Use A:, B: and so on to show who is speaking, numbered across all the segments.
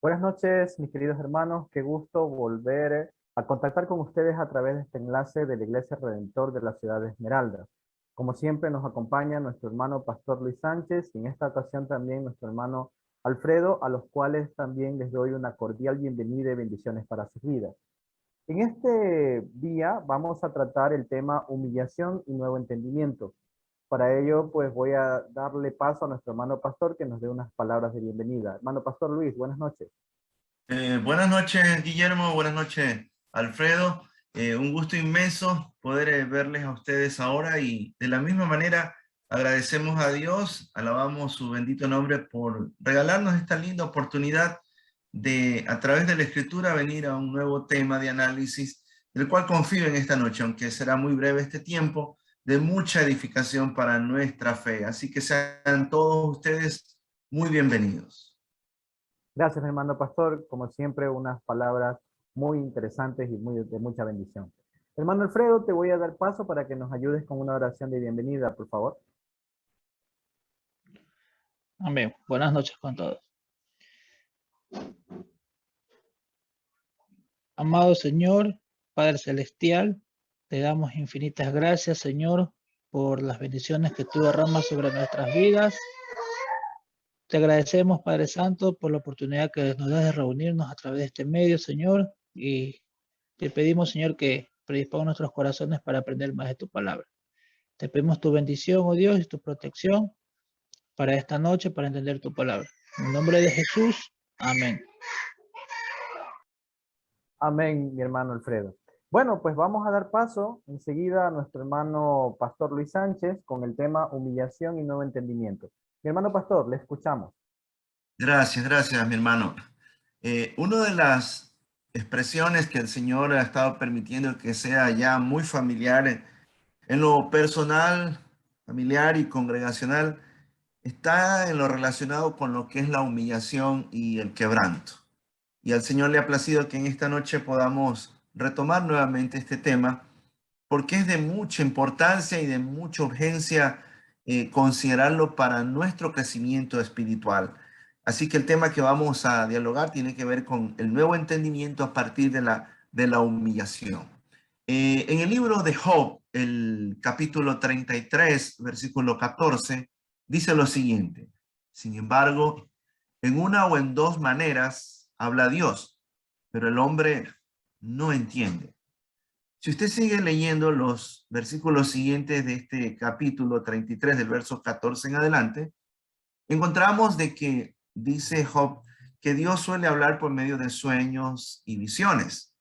A: Buenas noches, mis queridos hermanos. Qué gusto volver a contactar con ustedes a través de este enlace de la Iglesia Redentor de la ciudad de Esmeralda. Como siempre, nos acompaña nuestro hermano Pastor Luis Sánchez y en esta ocasión también nuestro hermano Alfredo, a los cuales también les doy una cordial bienvenida y bendiciones para sus vidas. En este día vamos a tratar el tema humillación y nuevo entendimiento. Para ello, pues voy a darle paso a nuestro hermano Pastor que nos dé unas palabras de bienvenida. Hermano Pastor Luis, buenas noches.
B: Buenas noches, Guillermo. Buenas noches, Alfredo. Un gusto inmenso poder verles a ustedes ahora y de la misma manera agradecemos a Dios, alabamos su bendito nombre por regalarnos esta linda oportunidad de, a través de la Escritura, venir a un nuevo tema de análisis, del cual confío en esta noche, aunque será muy breve este tiempo, de mucha edificación para nuestra fe. Así que sean todos ustedes muy bienvenidos.
A: Gracias, hermano Pastor. Como siempre, unas palabras muy interesantes y de mucha bendición. Hermano Alfredo, te voy a dar paso para que nos ayudes con una oración de bienvenida, por favor.
C: Amén. Buenas noches con todos. Amado Señor, Padre Celestial, te damos infinitas gracias, Señor, por las bendiciones que tú derramas sobre nuestras vidas. Te agradecemos, Padre Santo, por la oportunidad que nos das de reunirnos a través de este medio, Señor, y te pedimos, Señor, que predisponga nuestros corazones para aprender más de tu palabra. Te pedimos tu bendición, oh Dios, y tu protección para esta noche, para entender tu palabra. En el nombre de Jesús, amén.
A: Amén, mi hermano Alfredo. Bueno, pues vamos a dar paso enseguida a nuestro hermano Pastor Luis Sánchez con el tema humillación y nuevo entendimiento. Mi hermano Pastor, le escuchamos.
B: Gracias, mi hermano. Una de las expresiones que el Señor ha estado permitiendo que sea ya muy familiar en lo personal, familiar y congregacional, está en lo relacionado con lo que es la humillación y el quebranto. Y al Señor le ha placido que en esta noche podamos retomar nuevamente este tema, porque es de mucha importancia y de mucha urgencia considerarlo para nuestro crecimiento espiritual. Así que el tema que vamos a dialogar tiene que ver con el nuevo entendimiento a partir de la humillación. En el libro de Job, el capítulo 33, versículo 14, dice lo siguiente: sin embargo, en una o en dos maneras habla Dios, pero el hombre no entiende. Si usted sigue leyendo los versículos siguientes de este capítulo 33, del verso 14 en adelante, encontramos de que dice Job que Dios suele hablar por medio de sueños y visiones.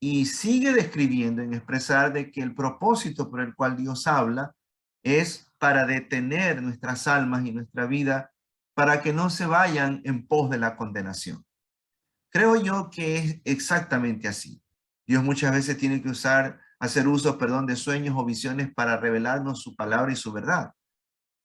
B: Y sigue describiendo en expresar de que el propósito por el cual Dios habla es para detener nuestras almas y nuestra vida para que no se vayan en pos de la condenación. Creo yo que es exactamente así. Dios muchas veces tiene que hacer uso, de sueños o visiones para revelarnos su palabra y su verdad.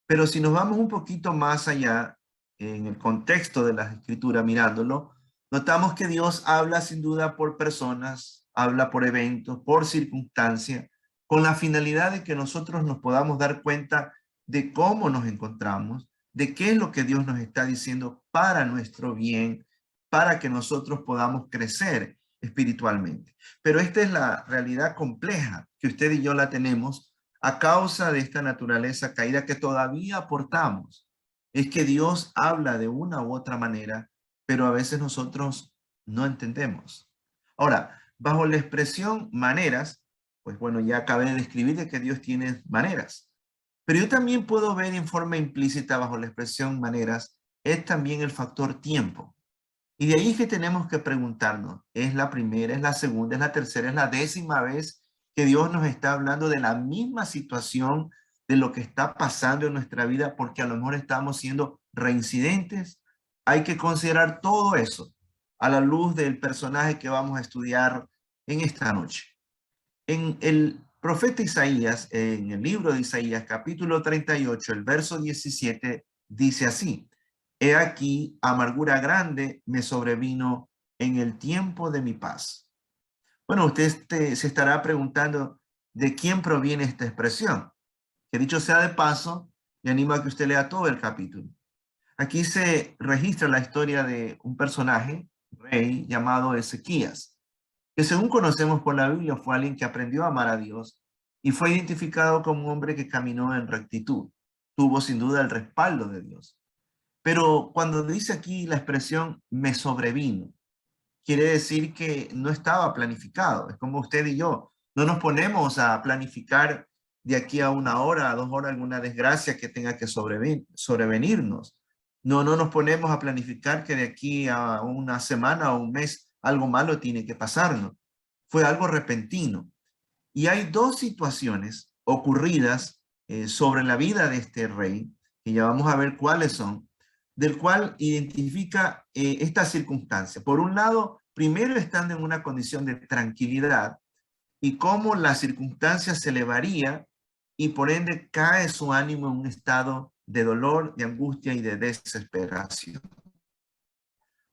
B: Pero si nos vamos un poquito más allá, en el contexto de la escritura mirándolo, notamos que Dios habla sin duda por personas, habla por eventos, por circunstancias, con la finalidad de que nosotros nos podamos dar cuenta de cómo nos encontramos, de qué es lo que Dios nos está diciendo para nuestro bien, para que nosotros podamos crecer espiritualmente. Pero esta es la realidad compleja que usted y yo la tenemos a causa de esta naturaleza caída que todavía aportamos. Es que Dios habla de una u otra manera, pero a veces nosotros no entendemos. Ahora, bajo la expresión maneras, pues bueno, ya acabé de describir de que Dios tiene maneras. Pero yo también puedo ver en forma implícita bajo la expresión maneras, es también el factor tiempo. Y de ahí que tenemos que preguntarnos, ¿es la primera, es la segunda, es la tercera, es la décima vez que Dios nos está hablando de la misma situación, de lo que está pasando en nuestra vida, porque a lo mejor estamos siendo reincidentes? Hay que considerar todo eso a la luz del personaje que vamos a estudiar en esta noche. En el profeta Isaías, en el libro de Isaías, capítulo 38, el verso 17, dice así: he aquí, amargura grande me sobrevino en el tiempo de mi paz. Bueno, usted se estará preguntando de quién proviene esta expresión, que dicho sea de paso, le animo a que usted lea todo el capítulo. Aquí se registra la historia de un personaje, rey, llamado Ezequías, que según conocemos por la Biblia fue alguien que aprendió a amar a Dios y fue identificado como un hombre que caminó en rectitud. Tuvo sin duda el respaldo de Dios. Pero cuando dice aquí la expresión me sobrevino, quiere decir que no estaba planificado. Es como usted y yo. No nos ponemos a planificar de aquí a 1 hora, a 2 horas, alguna desgracia que tenga que sobrevenirnos. No nos ponemos a planificar que de aquí a una semana o un mes algo malo tiene que pasarnos. Fue algo repentino. Y hay dos situaciones ocurridas sobre la vida de este rey, que ya vamos a ver cuáles son, del cual identifica esta circunstancia. Por un lado, primero estando en una condición de tranquilidad y cómo la circunstancia se elevaría y por ende cae su ánimo en un estado de dolor, de angustia y de desesperación.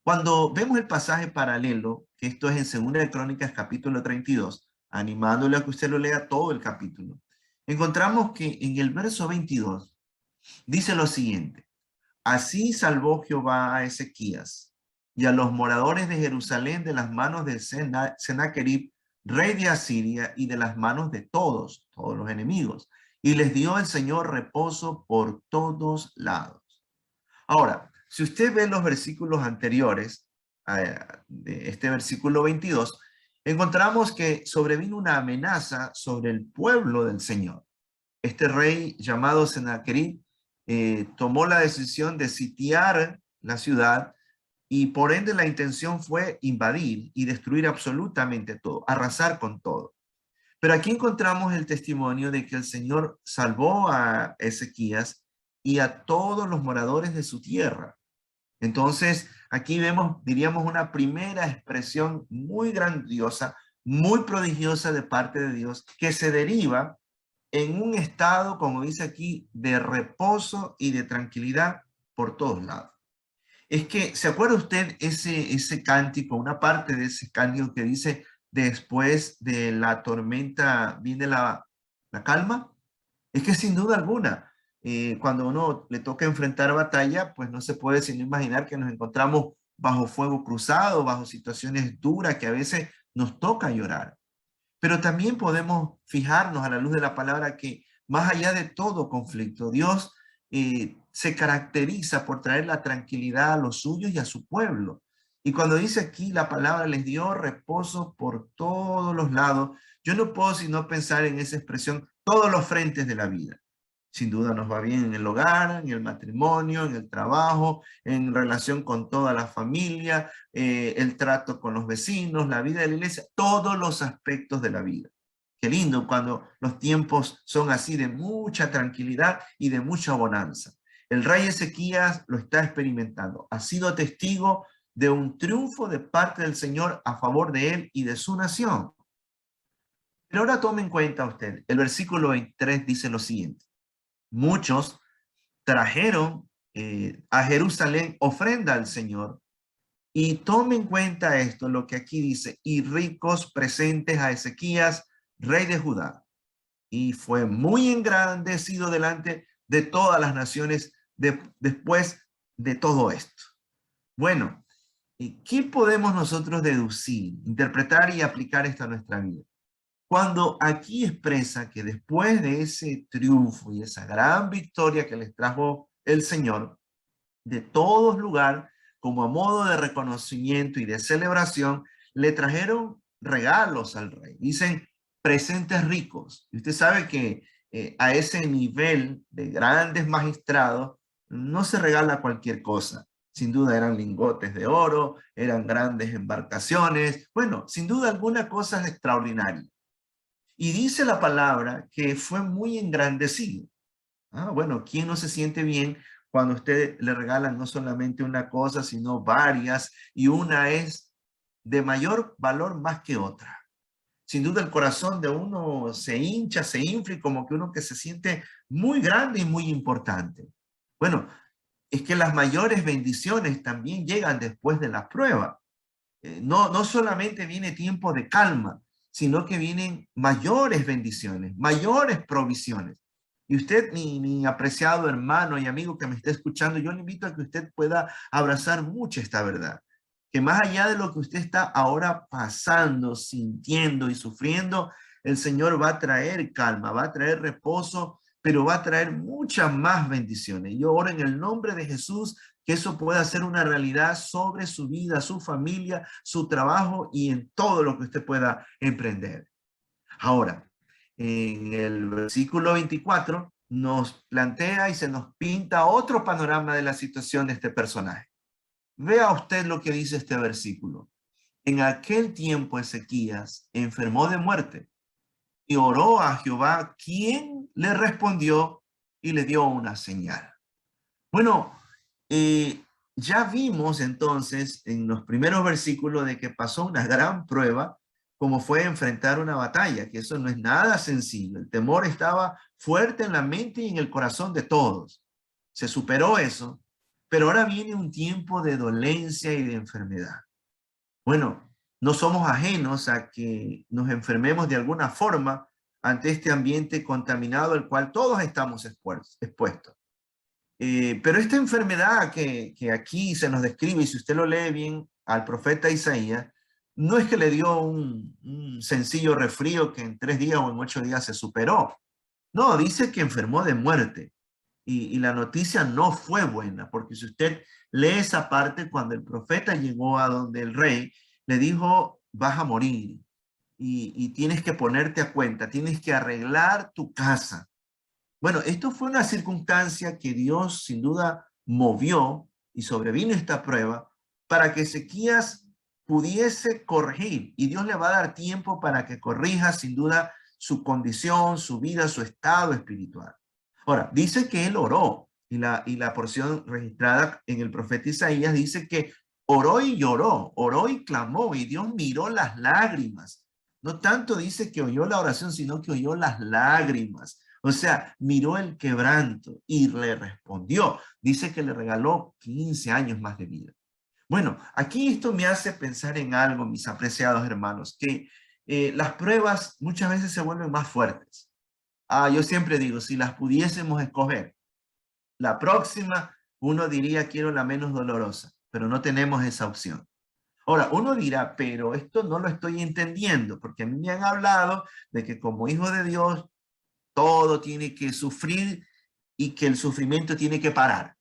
B: Cuando vemos el pasaje paralelo, que esto es en Segunda de Crónicas capítulo 32, animándole a que usted lo lea todo el capítulo, encontramos que en el verso 22 dice lo siguiente: así salvó Jehová a Ezequías y a los moradores de Jerusalén de las manos de Sennacherib, rey de Asiria, y de las manos de todos los enemigos, y les dio el Señor reposo por todos lados. Ahora, si usted ve los versículos anteriores, de este versículo 22, encontramos que sobrevino una amenaza sobre el pueblo del Señor. Este rey llamado Sennacherib tomó la decisión de sitiar la ciudad y por ende la intención fue invadir y destruir absolutamente todo, arrasar con todo. Pero aquí encontramos el testimonio de que el Señor salvó a Ezequías y a todos los moradores de su tierra. Entonces, aquí vemos, diríamos, una primera expresión muy grandiosa, muy prodigiosa de parte de Dios, que se deriva en un estado, como dice aquí, de reposo y de tranquilidad por todos lados. Es que, ¿se acuerda usted ese cántico, una parte de ese cántico que dice, después de la tormenta viene la calma? Es que sin duda alguna, cuando uno le toca enfrentar batalla, pues no se puede sino imaginar que nos encontramos bajo fuego cruzado, bajo situaciones duras que a veces nos toca llorar. Pero también podemos fijarnos a la luz de la palabra que más allá de todo conflicto, Dios se caracteriza por traer la tranquilidad a los suyos y a su pueblo. Y cuando dice aquí la palabra les dio reposo por todos los lados, yo no puedo sino pensar en esa expresión, todos los frentes de la vida. Sin duda nos va bien en el hogar, en el matrimonio, en el trabajo, en relación con toda la familia, el trato con los vecinos, la vida de la iglesia, todos los aspectos de la vida. Qué lindo cuando los tiempos son así de mucha tranquilidad y de mucha bonanza. El rey Ezequías lo está experimentando. Ha sido testigo de un triunfo de parte del Señor a favor de él y de su nación. Pero ahora tome en cuenta usted, el versículo 23 dice lo siguiente. Muchos trajeron a Jerusalén ofrenda al Señor. Y tome en cuenta esto, lo que aquí dice, y ricos presentes a Ezequías, rey de Judá. Y fue muy engrandecido delante de todas las naciones después de todo esto. Bueno, ¿qué podemos nosotros deducir, interpretar y aplicar esto a nuestra vida? Cuando aquí expresa que después de ese triunfo y esa gran victoria que les trajo el Señor, de todos lugares, como a modo de reconocimiento y de celebración, le trajeron regalos al rey. Dicen presentes ricos. Y usted sabe que a ese nivel de grandes magistrados no se regala cualquier cosa. Sin duda eran lingotes de oro, eran grandes embarcaciones. Bueno, sin duda alguna cosa extraordinaria. Y dice la palabra que fue muy engrandecido. Bueno, ¿quién no se siente bien cuando usted le regalan no solamente una cosa, sino varias, y una es de mayor valor más que otra? Sin duda el corazón de uno se hincha, se infla, y como que uno que se siente muy grande y muy importante. Bueno, es que las mayores bendiciones también llegan después de la prueba. No solamente viene tiempo de calma, sino que vienen mayores bendiciones, mayores provisiones. Y usted, mi apreciado hermano y amigo que me está escuchando, yo le invito a que usted pueda abrazar mucho esta verdad. Que más allá de lo que usted está ahora pasando, sintiendo y sufriendo, el Señor va a traer calma, va a traer reposo, pero va a traer muchas más bendiciones. Yo oro en el nombre de Jesús que eso pueda ser una realidad sobre su vida, su familia, su trabajo y en todo lo que usted pueda emprender. Ahora, en el versículo 24 nos plantea y se nos pinta otro panorama de la situación de este personaje. Vea usted lo que dice este versículo. En aquel tiempo Ezequías enfermó de muerte y oró a Jehová, quien le respondió y le dio una señal. Bueno, ya vimos entonces en los primeros versículos de que pasó una gran prueba, como fue enfrentar una batalla, que eso no es nada sencillo. El temor estaba fuerte en la mente y en el corazón de todos. Se superó eso, pero ahora viene un tiempo de dolencia y de enfermedad. Bueno, no somos ajenos a que nos enfermemos de alguna forma ante este ambiente contaminado al cual todos estamos expuestos. Pero esta enfermedad que aquí se nos describe, y si usted lo lee bien al profeta Isaías, no es que le dio un sencillo resfrío que en 3 días o en 8 días se superó. No, dice que enfermó de muerte. Y la noticia no fue buena, porque si usted lee esa parte, cuando el profeta llegó a donde el rey, le dijo, vas a morir y tienes que ponerte a cuenta, tienes que arreglar tu casa. Bueno, esto fue una circunstancia que Dios sin duda movió y sobrevino esta prueba para que Ezequías pudiese corregir, y Dios le va a dar tiempo para que corrija sin duda su condición, su vida, su estado espiritual. Ahora, dice que él oró, y la porción registrada en el profeta Isaías dice que oró y lloró, oró y clamó, y Dios miró las lágrimas. No tanto dice que oyó la oración, sino que oyó las lágrimas. O sea, miró el quebranto y le respondió. Dice que le regaló 15 años más de vida. Bueno, aquí esto me hace pensar en algo, mis apreciados hermanos, que las pruebas muchas veces se vuelven más fuertes. Yo siempre digo, si las pudiésemos escoger, la próxima uno diría quiero la menos dolorosa, pero no tenemos esa opción. Ahora, uno dirá, pero esto no lo estoy entendiendo, porque a mí me han hablado de que como hijo de Dios, todo tiene que sufrir y que el sufrimiento tiene que parar.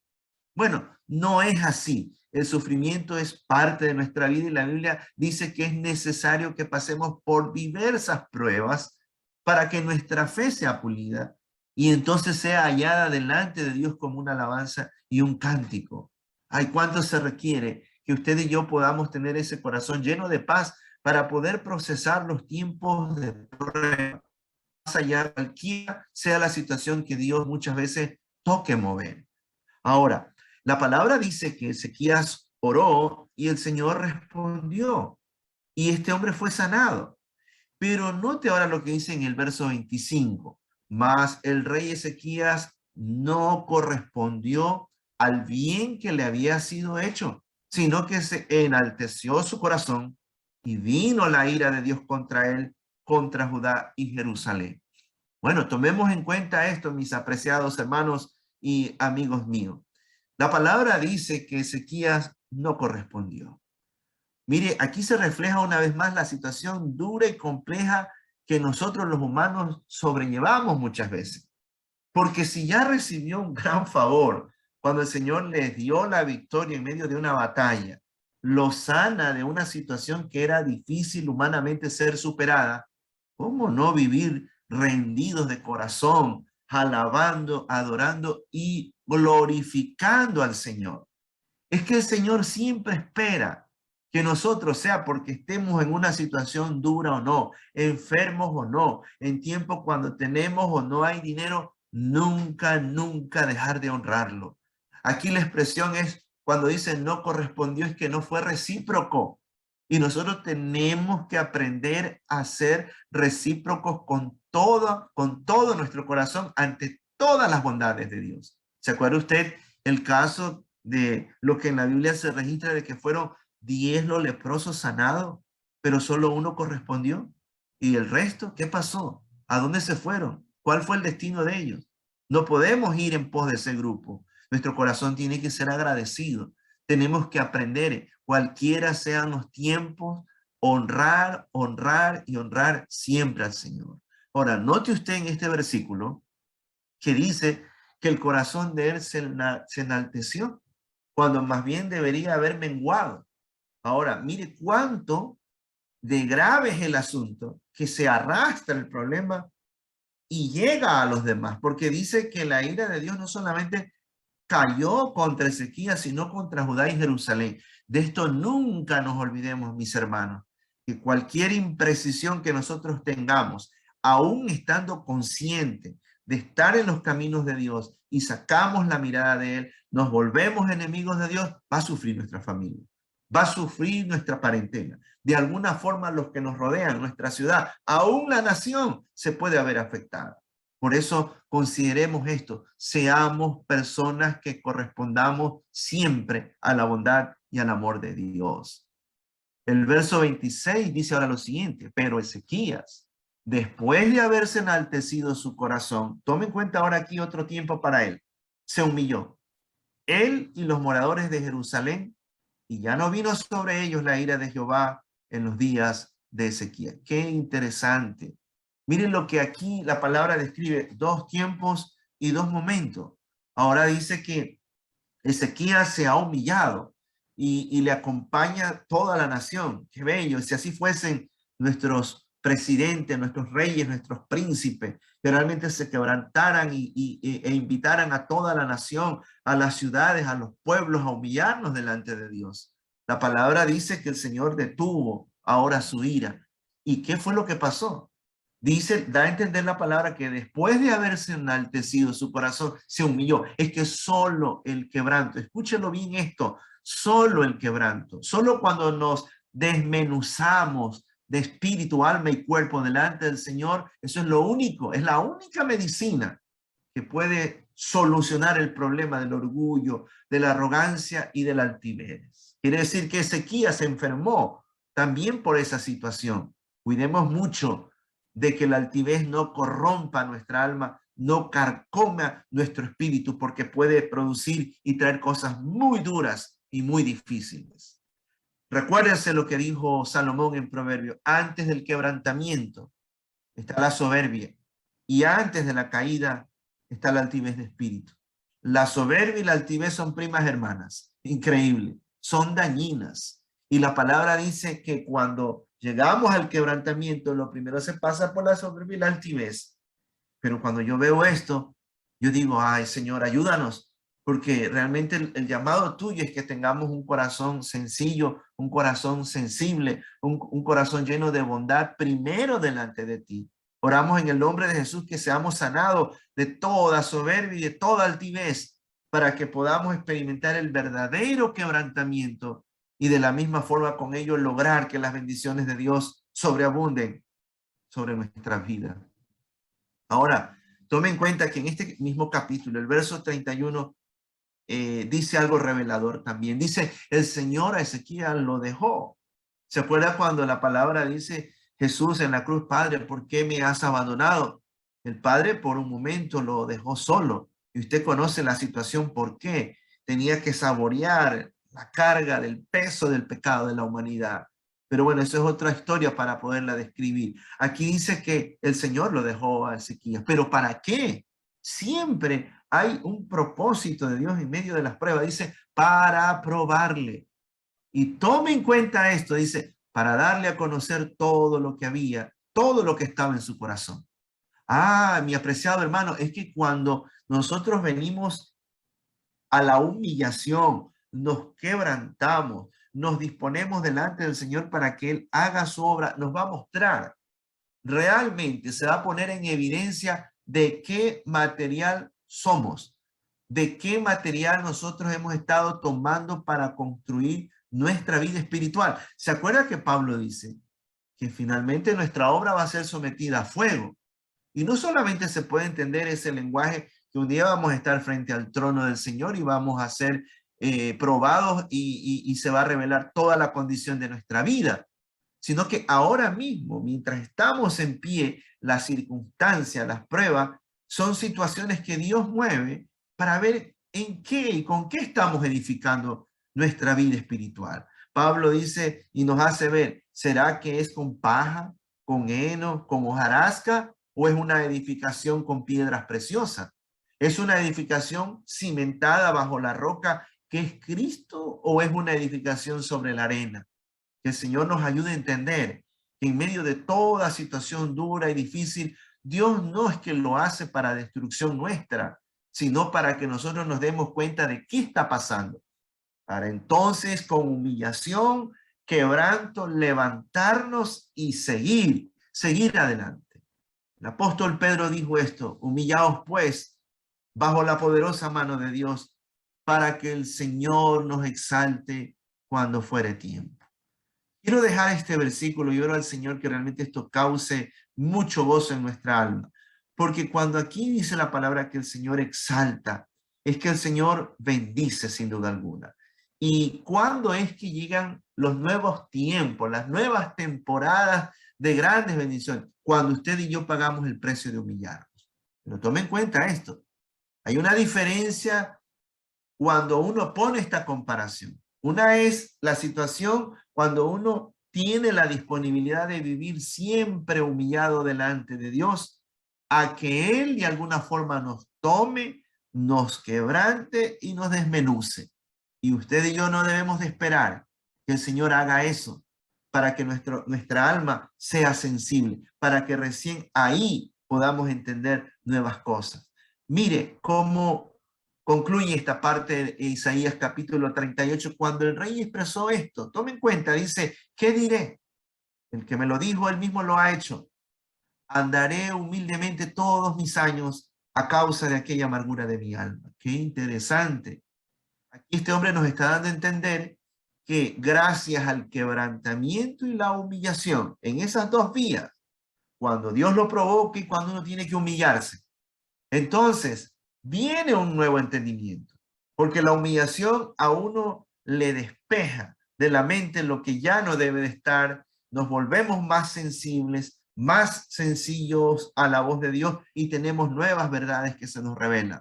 B: Bueno, no es así. El sufrimiento es parte de nuestra vida y la Biblia dice que es necesario que pasemos por diversas pruebas para que nuestra fe sea pulida y entonces sea hallada delante de Dios como una alabanza y un cántico. Ay, cuánto se requiere que usted y yo podamos tener ese corazón lleno de paz para poder procesar los tiempos de prueba, más allá, cualquiera sea la situación que Dios muchas veces toque mover. Ahora, la palabra dice que Ezequías oró y el Señor respondió y este hombre fue sanado. Pero note ahora lo que dice en el verso 25. Mas el rey Ezequías no correspondió al bien que le había sido hecho, sino que se enalteció su corazón y vino la ira de Dios contra él, contra Judá y Jerusalén. Bueno, tomemos en cuenta esto, mis apreciados hermanos y amigos míos. La palabra dice que Ezequías no correspondió. Mire, aquí se refleja una vez más la situación dura y compleja que nosotros los humanos sobrellevamos muchas veces. Porque si ya recibió un gran favor cuando el Señor les dio la victoria en medio de una batalla, lo sana de una situación que era difícil humanamente ser superada, ¿cómo no vivir rendidos de corazón, alabando, adorando y glorificando al Señor? Es que el Señor siempre espera que nosotros, sea porque estemos en una situación dura o no, enfermos o no, en tiempo cuando tenemos o no hay dinero, nunca, nunca dejar de honrarlo. Aquí la expresión es, cuando dicen no correspondió, es que no fue recíproco. Y nosotros tenemos que aprender a ser recíprocos con todo nuestro corazón ante todas las bondades de Dios. ¿Se acuerda usted el caso de lo que en la Biblia se registra de que fueron 10 los leprosos sanados, pero solo uno correspondió? ¿Y el resto qué pasó? ¿A dónde se fueron? ¿Cuál fue el destino de ellos? No podemos ir en pos de ese grupo. Nuestro corazón tiene que ser agradecido. Tenemos que aprender, cualquiera sean los tiempos, honrar, honrar y honrar siempre al Señor. Ahora, note usted en este versículo que dice que el corazón de él se enalteció, cuando más bien debería haber menguado. Ahora, mire cuánto de grave es el asunto, que se arrastra el problema y llega a los demás, porque dice que la ira de Dios no solamente cayó contra Ezequías, sino contra Judá y Jerusalén. De esto nunca nos olvidemos, mis hermanos, que cualquier imprecisión que nosotros tengamos, aún estando consciente de estar en los caminos de Dios y sacamos la mirada de Él, nos volvemos enemigos de Dios, va a sufrir nuestra familia, va a sufrir nuestra parentela. De alguna forma los que nos rodean, nuestra ciudad, aún la nación se puede haber afectado. Por eso consideremos esto, seamos personas que correspondamos siempre a la bondad y al amor de Dios. El verso 26 dice ahora lo siguiente: pero Ezequías, después de haberse enaltecido su corazón, tome en cuenta ahora aquí otro tiempo para él, se humilló. Él y los moradores de Jerusalén, y ya no vino sobre ellos la ira de Jehová en los días de Ezequías. Qué interesante. Miren lo que aquí la palabra describe, 2 tiempos y 2 momentos. Ahora dice que Ezequías se ha humillado y le acompaña toda la nación. Qué bello. Si así fuesen nuestros presidentes, nuestros reyes, nuestros príncipes, que realmente se quebrantaran e invitaran a toda la nación, a las ciudades, a los pueblos, a humillarnos delante de Dios. La palabra dice que el Señor detuvo ahora su ira. ¿Y qué fue lo que pasó? Dice, da a entender la palabra que después de haberse enaltecido su corazón, se humilló. Es que solo el quebranto, escúchelo bien esto, solo el quebranto, solo cuando nos desmenuzamos de espíritu, alma y cuerpo delante del Señor, eso es lo único, es la única medicina que puede solucionar el problema del orgullo, de la arrogancia y de la altivez. Quiere decir que Ezequías se enfermó también por esa situación. Cuidemos mucho de que la altivez no corrompa nuestra alma, no carcoma nuestro espíritu, porque puede producir y traer cosas muy duras y muy difíciles. Recuérdense lo que dijo Salomón en Proverbios: antes del quebrantamiento está la soberbia, y antes de la caída está la altivez de espíritu. La soberbia y la altivez son primas hermanas. Increíble. Son dañinas. Y la palabra dice que cuando llegamos al quebrantamiento, lo primero se pasa por la soberbia y la altivez. Pero cuando yo veo esto, yo digo, ay, Señor, ayúdanos, porque realmente el llamado tuyo es que tengamos un corazón sencillo, un corazón sensible, un corazón lleno de bondad primero delante de ti. Oramos en el nombre de Jesús que seamos sanados de toda soberbia y de toda altivez, para que podamos experimentar el verdadero quebrantamiento y de la misma forma con ello lograr que las bendiciones de Dios sobreabunden sobre nuestras vidas. Ahora, tome en cuenta que en este mismo capítulo, el verso 31, dice algo revelador también. Dice, el Señor a Ezequías lo dejó. ¿Se acuerda cuando la palabra dice, Jesús en la cruz: Padre, ¿por qué me has abandonado? El Padre por un momento lo dejó solo. Y usted conoce la situación, por qué. Tenía que saborear la carga del peso del pecado de la humanidad. Pero bueno, eso es otra historia para poderla describir. Aquí dice que el Señor lo dejó a Ezequías. ¿Pero para qué? Siempre hay un propósito de Dios en medio de las pruebas. Dice, para probarle. Y tome en cuenta esto, dice, para darle a conocer todo lo que había, todo lo que estaba en su corazón. Ah, mi apreciado hermano, es que cuando nosotros venimos a la humillación, nos quebrantamos, nos disponemos delante del Señor para que Él haga su obra, nos va a mostrar, realmente se va a poner en evidencia de qué material somos, de qué material nosotros hemos estado tomando para construir nuestra vida espiritual. ¿Se acuerda que Pablo dice que finalmente nuestra obra va a ser sometida a fuego? Y no solamente se puede entender ese lenguaje que un día vamos a estar frente al trono del Señor y vamos a ser probados y se va a revelar toda la condición de nuestra vida, sino que ahora mismo, mientras estamos en pie, las circunstancias, las pruebas son situaciones que Dios mueve para ver en qué y con qué estamos edificando nuestra vida espiritual. Pablo dice y nos hace ver, ¿será que es con paja, con heno, con hojarasca o es una edificación con piedras preciosas? ¿Es una edificación cimentada bajo la roca que es Cristo o es una edificación sobre la arena? Que el Señor nos ayude a entender que en medio de toda situación dura y difícil, Dios no es que lo hace para destrucción nuestra, sino para que nosotros nos demos cuenta de qué está pasando. Para entonces, con humillación, quebranto, levantarnos y seguir adelante. El apóstol Pedro dijo esto: humillaos pues bajo la poderosa mano de Dios, para que el Señor nos exalte cuando fuere tiempo. Quiero dejar este versículo y oro al Señor que realmente esto cause mucho gozo en nuestra alma, porque cuando aquí dice la palabra que el Señor exalta, es que el Señor bendice sin duda alguna. Y cuando es que llegan los nuevos tiempos, las nuevas temporadas de grandes bendiciones, cuando usted y yo pagamos el precio de humillarnos. Pero tome en cuenta esto, hay una diferencia cuando uno pone esta comparación. Una es la situación cuando uno tiene la disponibilidad de vivir siempre humillado delante de Dios, a que Él de alguna forma nos tome, nos quebrante y nos desmenuce. Y usted y yo no debemos de esperar que el Señor haga eso para que nuestra alma sea sensible, para que recién ahí podamos entender nuevas cosas. Mire cómo concluye esta parte de Isaías capítulo 38, cuando el rey expresó esto. Tome en cuenta, dice, ¿qué diré? El que me lo dijo, él mismo lo ha hecho. Andaré humildemente todos mis años a causa de aquella amargura de mi alma. Qué interesante. Aquí este hombre nos está dando a entender que gracias al quebrantamiento y la humillación, en esas dos vías, cuando Dios lo provoca y cuando uno tiene que humillarse, entonces viene un nuevo entendimiento, porque la humillación a uno le despeja de la mente lo que ya no debe de estar, nos volvemos más sensibles, más sencillos a la voz de Dios y tenemos nuevas verdades que se nos revelan.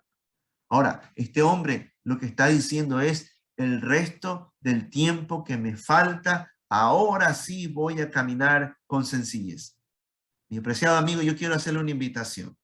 B: Ahora, este hombre lo que está diciendo es: el resto del tiempo que me falta, ahora sí voy a caminar con sencillez. Mi apreciado amigo, yo quiero hacerle una invitación.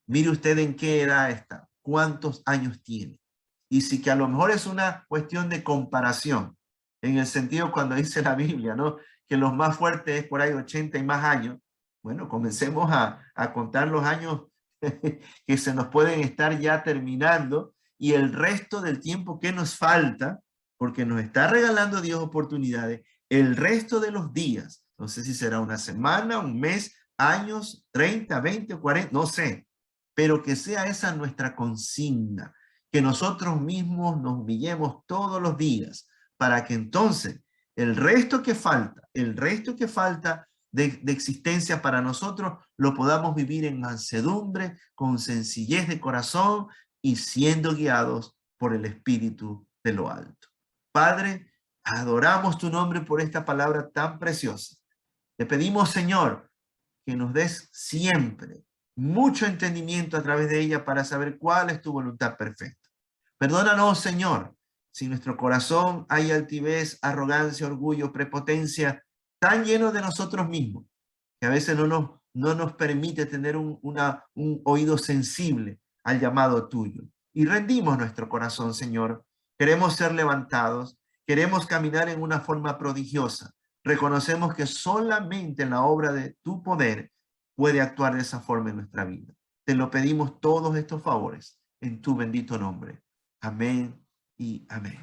B: Mire usted en qué edad está, cuántos años tiene. Y si que a lo mejor es una cuestión de comparación, en el sentido cuando dice la Biblia, ¿no? Que los más fuertes es por ahí 80 y más años. Bueno, comencemos a contar los años que se nos pueden estar ya terminando y el resto del tiempo que nos falta, porque nos está regalando Dios oportunidades, el resto de los días, no sé si será una semana, un mes, años, 30, 20 o 40, no sé, pero que sea esa nuestra consigna, que nosotros mismos nos humillemos todos los días, para que entonces el resto que falta, de existencia para nosotros, lo podamos vivir en mansedumbre, con sencillez de corazón y siendo guiados por el Espíritu de lo alto. Padre, adoramos tu nombre por esta palabra tan preciosa. Te pedimos, Señor, que nos des siempre mucho entendimiento a través de ella para saber cuál es tu voluntad perfecta. Perdónanos, Señor, si en nuestro corazón hay altivez, arrogancia, orgullo, prepotencia, tan lleno de nosotros mismos, que a veces no nos permite tener un oído sensible al llamado tuyo. Y rendimos nuestro corazón, Señor. Queremos ser levantados, queremos caminar en una forma prodigiosa. Reconocemos que solamente en la obra de tu poder puede actuar de esa forma en nuestra vida. Te lo pedimos todos estos favores en tu bendito nombre. Amén y amén.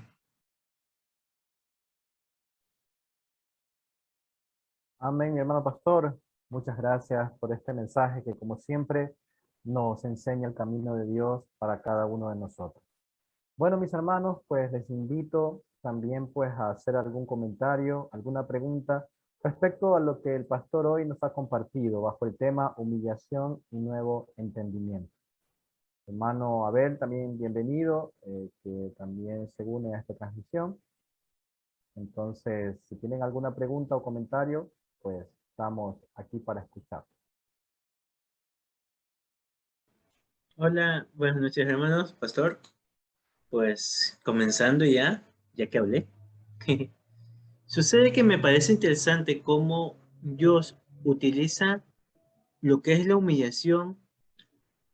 A: Amén, hermano pastor. Muchas gracias por este mensaje que, como siempre, nos enseña el camino de Dios para cada uno de nosotros. Bueno, mis hermanos, pues les invito también pues a hacer algún comentario, alguna pregunta respecto a lo que el pastor hoy nos ha compartido bajo el tema humillación y nuevo entendimiento. Hermano Abel, también bienvenido, que también se une a esta transmisión. Entonces, si tienen alguna pregunta o comentario, pues estamos aquí para escuchar.
D: Hola, buenas noches hermanos, pastor. Pues comenzando ya que hablé. Sucede que me parece interesante cómo Dios utiliza lo que es la humillación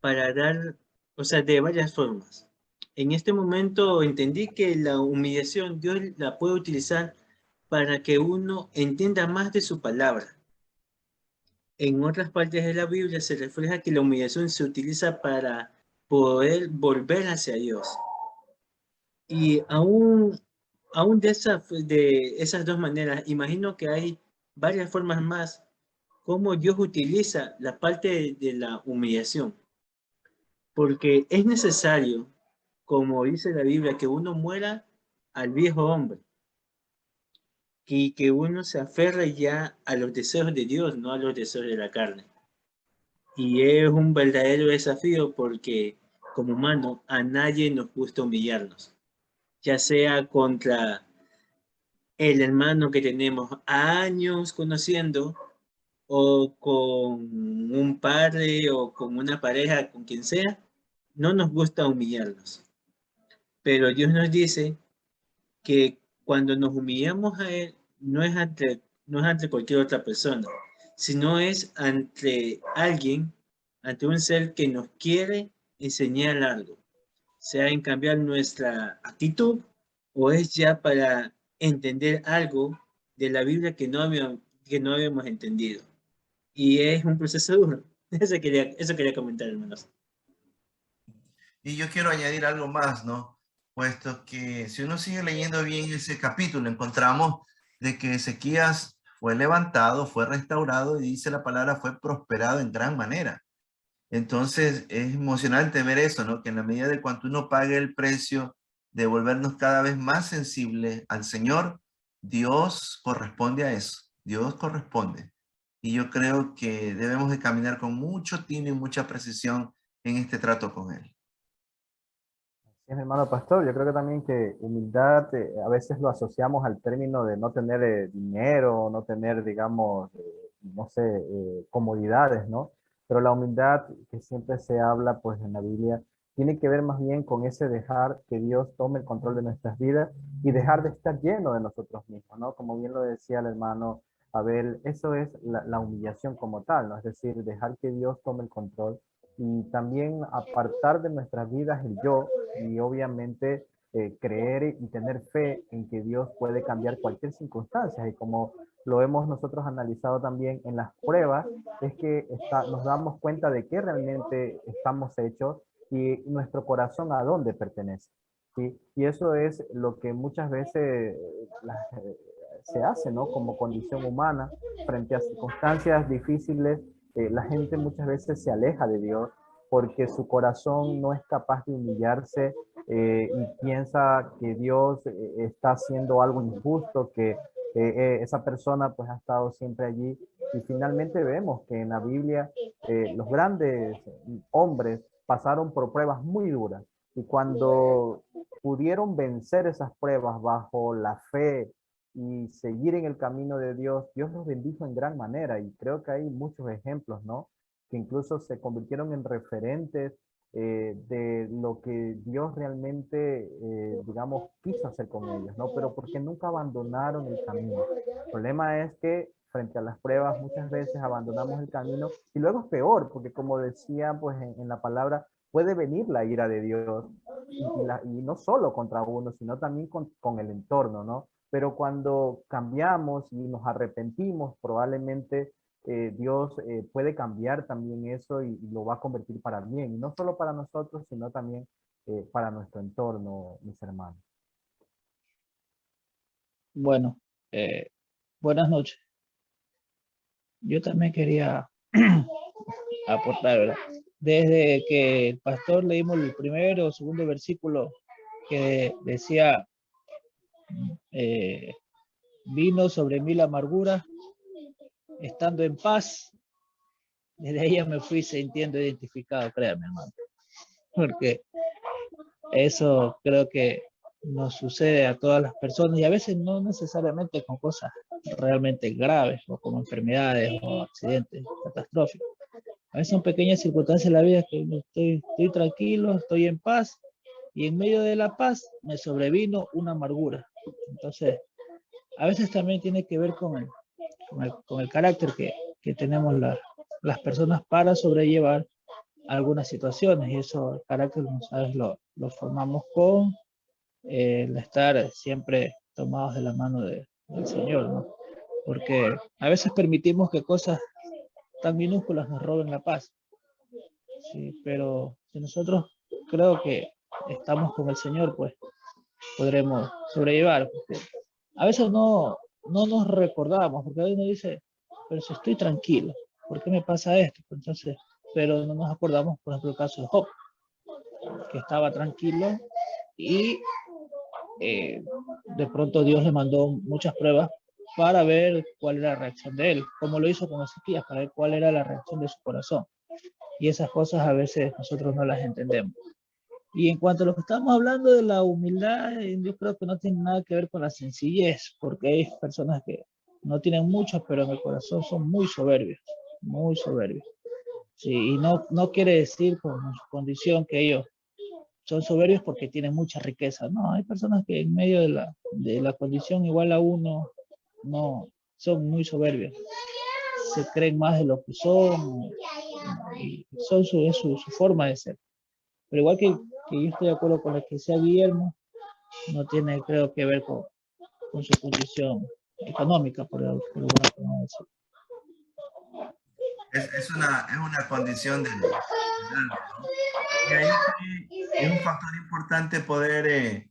D: para dar, o sea, de varias formas. En este momento entendí que la humillación Dios la puede utilizar para que uno entienda más de su palabra. En otras partes de la Biblia se refleja que la humillación se utiliza para poder volver hacia Dios. Y aún de esas dos maneras, imagino que hay varias formas más cómo Dios utiliza la parte de la humillación. Porque es necesario, como dice la Biblia, que uno muera al viejo hombre y que uno se aferre ya a los deseos de Dios, no a los deseos de la carne. Y es un verdadero desafío porque como humano a nadie nos gusta humillarnos, ya sea contra el hermano que tenemos años conociendo o con un padre o con una pareja, con quien sea, no nos gusta humillarnos. Pero Dios nos dice que cuando nos humillamos a Él, no es ante cualquier otra persona, sino es ante alguien, ante un ser que nos quiere enseñar algo, sea en cambiar nuestra actitud o es ya para entender algo de la Biblia que no habíamos entendido. Y es un proceso duro. Eso quería comentar, hermanos.
B: Y yo quiero añadir algo más, ¿no? Puesto que si uno sigue leyendo bien ese capítulo, encontramos de que Ezequías fue levantado, fue restaurado y dice la palabra fue prosperado en gran manera. Entonces es emocionante ver eso, ¿no? Que en la medida de cuanto uno pague el precio de volvernos cada vez más sensibles al Señor, Dios corresponde a eso. Dios corresponde. Y yo creo que debemos de caminar con mucho tino y mucha precisión en este trato con Él.
A: Sí, hermano pastor, yo creo que también que humildad a veces lo asociamos al término de no tener dinero, no tener, digamos, no sé, comodidades, ¿no? Pero la humildad que siempre se habla, pues, en la Biblia, tiene que ver más bien con ese dejar que Dios tome el control de nuestras vidas y dejar de estar lleno de nosotros mismos, ¿no? Como bien lo decía el hermano Abel, eso es la humillación como tal, ¿no? Es decir, dejar que Dios tome el control y también apartar de nuestras vidas el yo y obviamente creer y tener fe en que Dios puede cambiar cualquier circunstancia. Y como lo hemos nosotros analizado también en las pruebas, es que nos damos cuenta de que realmente estamos hechos y nuestro corazón a dónde pertenece. ¿Sí? Y eso es lo que muchas veces se hace, ¿no? Como condición humana frente a circunstancias difíciles, la gente muchas veces se aleja de Dios porque su corazón no es capaz de humillarse y piensa que Dios está haciendo algo injusto, que esa persona pues ha estado siempre allí. Y finalmente vemos que en la Biblia los grandes hombres pasaron por pruebas muy duras y cuando pudieron vencer esas pruebas bajo la fe y seguir en el camino de Dios, Dios los bendijo en gran manera y creo que hay muchos ejemplos, ¿no? Que incluso se convirtieron en referentes de lo que Dios realmente, digamos, quiso hacer con ellos, ¿no? Pero porque nunca abandonaron el camino. El problema es que frente a las pruebas muchas veces abandonamos el camino y luego es peor, porque como decía pues en la palabra, puede venir la ira de Dios y no solo contra uno, sino también con el entorno, ¿no? Pero cuando cambiamos y nos arrepentimos, probablemente Dios puede cambiar también eso y lo va a convertir para bien, y no solo para nosotros, sino también para nuestro entorno, mis hermanos.
C: Bueno, eh, buenas noches. Yo también quería aportar, ¿verdad? Desde que el pastor leímos el primero o segundo versículo que decía, vino sobre mí la amargura, estando en paz, desde ahí ya me fui sintiendo identificado, créame, hermano, porque eso creo que nos sucede a todas las personas y a veces no necesariamente con cosas realmente graves o como enfermedades o accidentes catastróficos, A veces son pequeñas circunstancias en la vida que estoy tranquilo, estoy en paz, y en medio de la paz me sobrevino una amargura. Entonces, a veces también tiene que ver con el carácter que tenemos las personas para sobrellevar algunas situaciones, y eso, el carácter, ¿sabes? Lo formamos con el estar siempre tomados de la mano del Señor, ¿no? Porque a veces permitimos que cosas tan minúsculas nos roben la paz, ¿sí? Pero si nosotros creo que estamos con el Señor, pues podremos sobrellevar. Porque a veces no nos recordamos, porque a veces uno dice, pero si estoy tranquilo, ¿por qué me pasa esto? Entonces, pero no nos acordamos, por ejemplo, el caso de Job, que estaba tranquilo y de pronto Dios le mandó muchas pruebas para ver cuál era la reacción de él, como lo hizo con Ezequías, para ver cuál era la reacción de su corazón. Y esas cosas a veces nosotros no las entendemos. Y en cuanto a lo que estamos hablando de la humildad, yo creo que no tiene nada que ver con la sencillez, porque hay personas que no tienen mucho, pero en el corazón son muy soberbios, muy soberbios. Sí, y no quiere decir con su condición que ellos son soberbios porque tienen mucha riqueza. No, hay personas que en medio de la condición igual a uno, no, son muy soberbios. Se creen más de lo que son, y son su forma de ser. Pero igual que yo estoy de acuerdo con lo que decía Guillermo, no tiene, creo, que ver con su condición económica, por alguna forma de decir.
B: Es una condición del alma, ¿no? Y ahí es un factor importante poder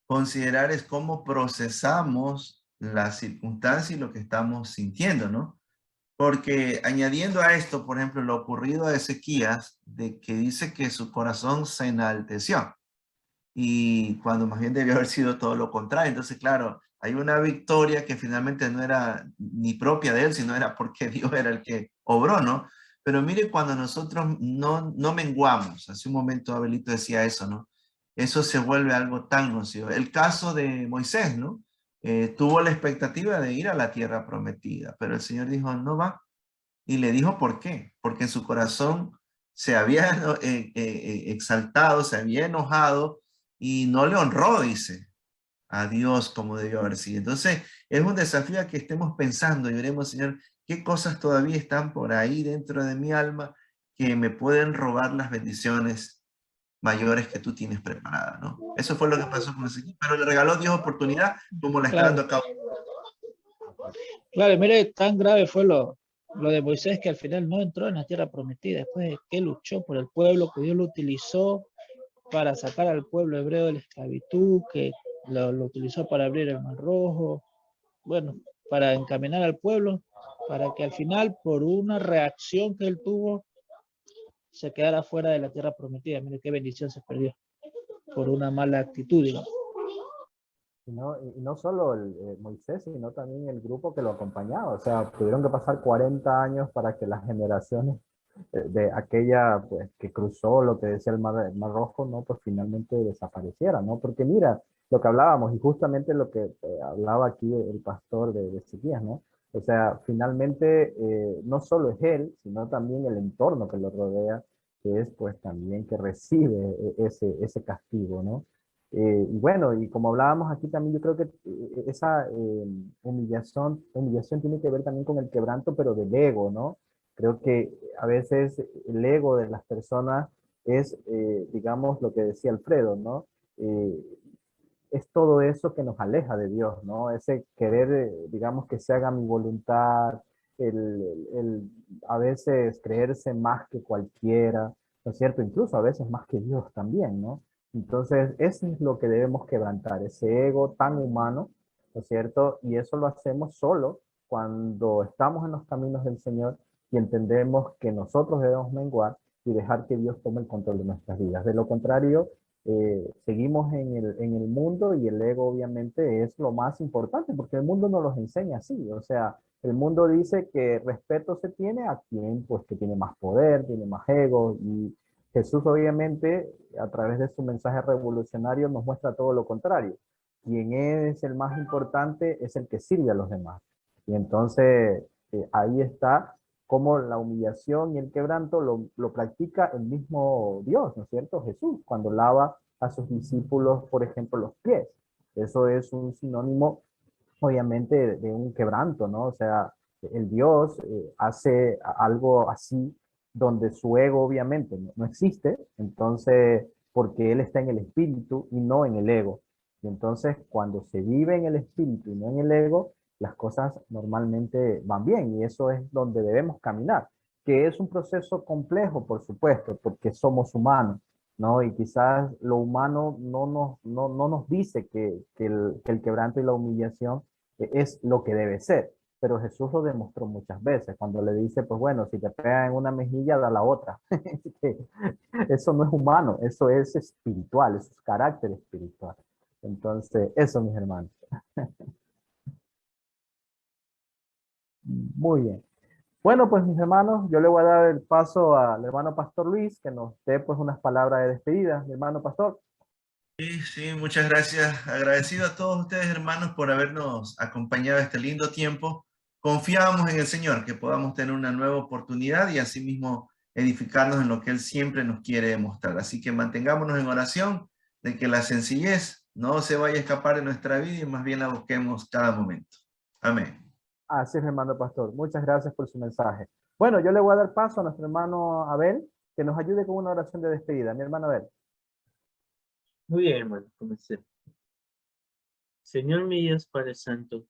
B: considerar es cómo procesamos la circunstancia y lo que estamos sintiendo, ¿no? Porque añadiendo a esto, por ejemplo, lo ocurrido a Ezequías, de que dice que su corazón se enalteció, y cuando más bien debió haber sido todo lo contrario. Entonces, claro, hay una victoria que finalmente no era ni propia de él, sino era porque Dios era el que obró, ¿no? Pero mire, cuando nosotros no menguamos, hace un momento Abelito decía eso, ¿no? Eso se vuelve algo tan nocivo. El caso de Moisés, ¿no? Tuvo la expectativa de ir a la tierra prometida, pero el Señor dijo, no va. Y le dijo por qué. Porque en su corazón se había exaltado, se había enojado y no le honró, dice, a Dios como debió haber sido. Entonces, es un desafío a que estemos pensando y veremos, Señor, qué cosas todavía están por ahí dentro de mi alma que me pueden robar las bendiciones mayores que tú tienes preparadas, ¿no? Eso fue lo que pasó con Ezequiel, pero le regaló Dios oportunidad como la está dando
C: Claro,
B: a cabo.
C: claro, mire, tan grave fue lo de Moisés que al final no entró en la tierra prometida, después de que luchó por el pueblo, que Dios lo utilizó para sacar al pueblo hebreo de la esclavitud, que lo utilizó para abrir el Mar Rojo, bueno, para encaminar al pueblo, para que al final, por una reacción que él tuvo, se quedara fuera de la tierra prometida. Mire qué bendición se perdió por una mala actitud, digamos.
A: Y no solo Moisés, sino también el grupo que lo acompañaba. O sea, tuvieron que pasar 40 años para que las generaciones de aquella, pues, que cruzó lo que decía el Mar Rojo, ¿no? Pues finalmente desapareciera, ¿no? Porque mira, lo que hablábamos, y justamente lo que hablaba aquí el pastor de Ezequías, ¿no? O sea, finalmente no solo es él, sino también el entorno que lo rodea, que es pues también que recibe ese castigo, ¿no? Y bueno, y como hablábamos aquí también, yo creo que esa humillación tiene que ver también con el quebranto, pero del ego, ¿no? Creo que a veces el ego de las personas es, digamos, lo que decía Alfredo, ¿no? Eh, es todo eso que nos aleja de Dios, ¿no? Ese querer, digamos, que se haga mi voluntad, a veces creerse más que cualquiera, ¿no es cierto? Incluso a veces más que Dios también, ¿no? Entonces, eso es lo que debemos quebrantar, ese ego tan humano, ¿no es cierto? Y eso lo hacemos solo cuando estamos en los caminos del Señor y entendemos que nosotros debemos menguar y dejar que Dios tome el control de nuestras vidas. De lo contrario, seguimos en el mundo y el ego obviamente es lo más importante porque el mundo nos los enseña así, o sea, el mundo dice que respeto se tiene a quien pues que tiene más poder, tiene más ego y Jesús obviamente a través de su mensaje revolucionario nos muestra todo lo contrario. Quien es el más importante es el que sirve a los demás. Y entonces ahí está cómo la humillación y el quebranto lo practica el mismo Dios, ¿no es cierto? Jesús, cuando lava a sus discípulos, por ejemplo, los pies. Eso es un sinónimo, obviamente, de un quebranto, ¿no? O sea, el Dios hace algo así donde su ego obviamente no existe, entonces, porque Él está en el espíritu y no en el ego. Y entonces, cuando se vive en el espíritu y no en el ego, las cosas normalmente van bien y eso es donde debemos caminar, que es un proceso complejo, por supuesto, porque somos humanos, ¿no? Y quizás lo humano no nos dice que el quebranto y la humillación es lo que debe ser. Pero Jesús lo demostró muchas veces cuando le dice, pues bueno, si te pegan en una mejilla, da la otra. Eso no es humano, eso es espiritual, eso es carácter espiritual. Entonces, eso, mis hermanos. Muy bien. Bueno, pues mis hermanos, yo le voy a dar el paso al hermano Pastor Luis, que nos dé pues unas palabras de despedida. Mi hermano Pastor.
B: Sí, sí, muchas gracias. Agradecido a todos ustedes, hermanos, por habernos acompañado este lindo tiempo. Confiamos en el Señor, que podamos tener una nueva oportunidad y asimismo edificarnos en lo que Él siempre nos quiere demostrar. Así que mantengámonos en oración de que la sencillez no se vaya a escapar de nuestra vida y más bien la busquemos cada momento. Amén.
A: Así es, mi hermano Pastor. Muchas gracias por su mensaje. Bueno, yo le voy a dar paso a nuestro hermano Abel, que nos ayude con una oración de despedida. Mi hermano Abel.
D: Muy bien, hermano, comencemos. Señor mi Dios Padre Santo,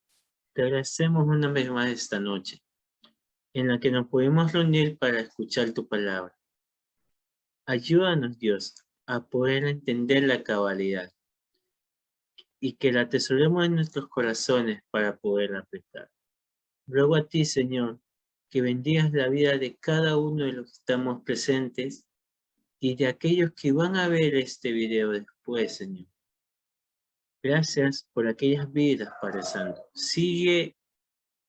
D: te agradecemos una vez más esta noche, en la que nos podemos reunir para escuchar tu palabra. Ayúdanos, Dios, a poder entender la cabalidad y que la atesoremos en nuestros corazones para poder aplicar. Ruego a ti, Señor, que bendigas la vida de cada uno de los que estamos presentes y de aquellos que van a ver este video después, Señor. Gracias por aquellas vidas, Padre Santo. Sigue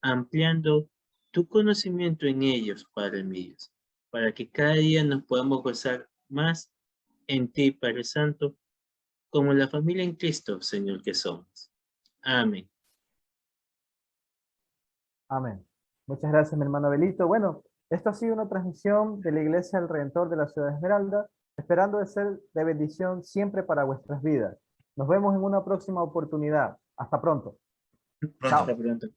D: ampliando tu conocimiento en ellos, Padre mío, para que cada día nos podamos gozar más en ti, Padre Santo, como la familia en Cristo, Señor, que somos. Amén.
A: Amén. Muchas gracias, mi hermano Abelito. Bueno, esto ha sido una transmisión de la Iglesia del Redentor de la Ciudad de Esmeralda, esperando de ser de bendición siempre para vuestras vidas. Nos vemos en una próxima oportunidad. Hasta pronto.
B: Pronto.
D: Hasta pronto.